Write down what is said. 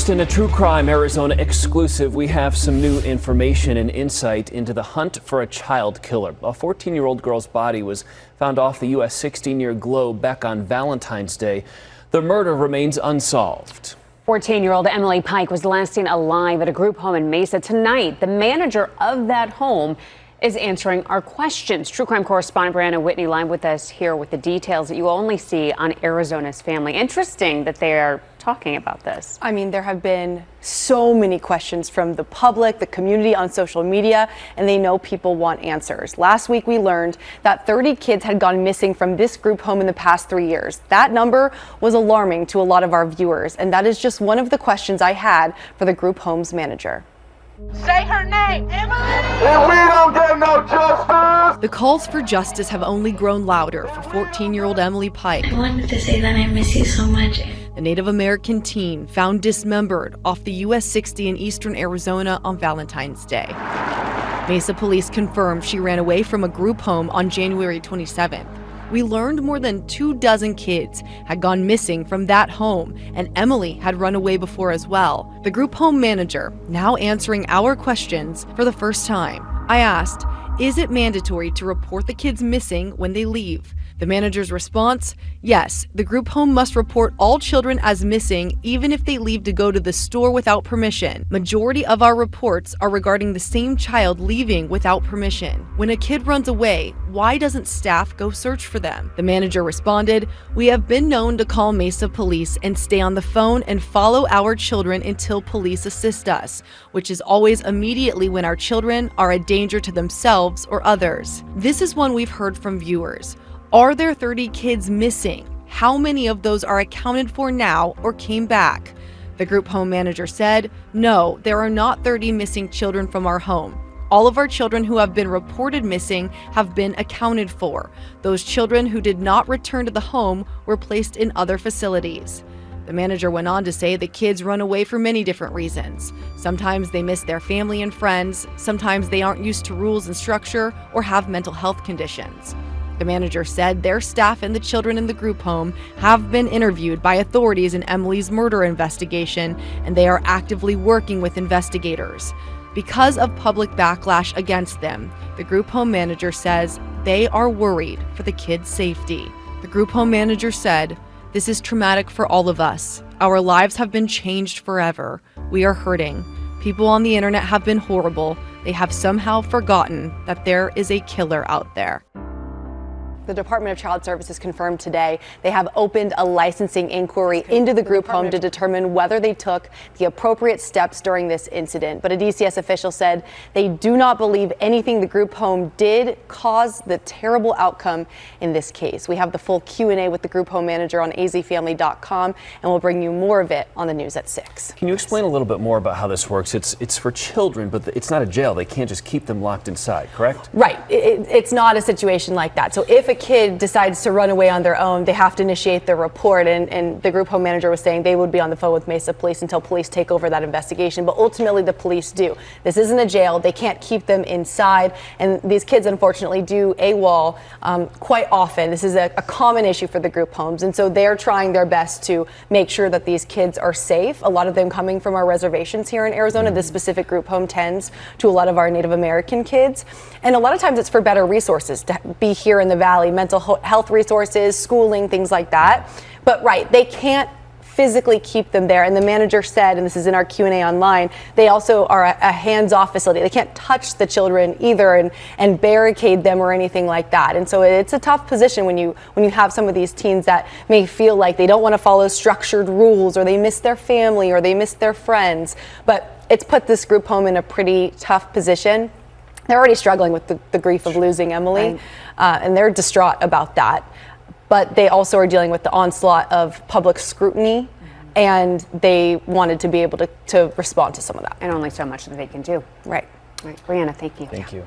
Next, in a true crime Arizona exclusive, we have some new information and insight into the hunt for a child killer. A 14-year-old girl's body was found off the U.S. 16-year globe back on Valentine's Day. The murder remains unsolved. 14-year-old Emily Pike was last seen alive at a group home in Mesa tonight. The manager of that home is answering our questions. True crime correspondent Briana Whitney live with us here with the details that you only see on Arizona's Family. Interesting that they are talking about this. I mean, there have been so many questions from the public, the community on social media, and they know people want answers. Last week we learned that 30 kids had gone missing from this group home in the past 3 years. That number was alarming to a lot of our viewers, and that is just one of the questions I had for the group home's manager. Say her name, Emily! And we don't get no justice! The calls for justice have only grown louder for 14-year-old Emily Pike. I wanted to say that I miss you so much. The Native American teen found dismembered off the US 60 in eastern Arizona on Valentine's Day. Mesa police confirmed she ran away from a group home on January 27th. We learned more than 24 kids had gone missing from that home, and Emily had run away before as well. The group home manager now answering our questions for the first time. I asked, is it mandatory to report the kids missing when they leave? The manager's response, yes, the group home must report all children as missing even if they leave to go to the store without permission. Majority of our reports are regarding the same child leaving without permission. When a kid runs away, why doesn't staff go search for them? The manager responded, we have been known to call Mesa police and stay on the phone and follow our children until police assist us, which is always immediately when our children are a danger to themselves or others. This is one we've heard from viewers. Are there 30 kids missing? How many of those are accounted for now or came back? The group home manager said, no, there are not 30 missing children from our home. All of our children who have been reported missing have been accounted for. Those children who did not return to the home were placed in other facilities. The manager went on to say the kids run away for many different reasons. Sometimes they miss their family and friends, sometimes they aren't used to rules and structure, or have mental health conditions. The manager said their staff and the children in the group home have been interviewed by authorities in Emily's murder investigation, and they are actively working with investigators. Because of public backlash against them, the group home manager says they are worried for the kids' safety. The group home manager said, this is traumatic for all of us. Our lives have been changed forever. We are hurting. People on the internet have been horrible. They have somehow forgotten that there is a killer out there. The Department of Child Services confirmed today they have opened a licensing inquiry into the group home to determine whether they took the appropriate steps during this incident. But a DCS official said they do not believe anything the group home did caused the terrible outcome in this case. We have the full Q&A with the group home manager on azfamily.com, and we'll bring you more of it on the news at 6. Can you explain a little bit more about how this works? It's for children, but it's not a jail. They can't just keep them locked inside, correct? Right. It's not a situation like that. So if a kid decides to run away on their own, they have to initiate the report, and the group home manager was saying they would be on the phone with Mesa police until police take over that investigation, but ultimately the police do. This isn't a jail. They can't keep them inside, and these kids unfortunately do AWOL quite often. This is a common issue for the group homes, and so they're trying their best to make sure that these kids are safe. A lot of them coming from our reservations here in Arizona. This specific group home tends to a lot of our Native American kids, and a lot of times it's for better resources to be here in the valley, mental health resources, schooling, things like that. But right, they can't physically keep them there. And the manager said, and this is in our Q&A online, they also are a hands-off facility. They can't touch the children either and barricade them or anything like that. And so it's a tough position when you have some of these teens that may feel like they don't want to follow structured rules, or they miss their family, or they miss their friends. But it's put this group home in a pretty tough position. They're already struggling with the grief of losing Emily, and they're distraught about that. But they also are dealing with the onslaught of public scrutiny, and they wanted to be able to respond to some of that. And only so much that they can do. Right. Brianna, thank you. Thank you.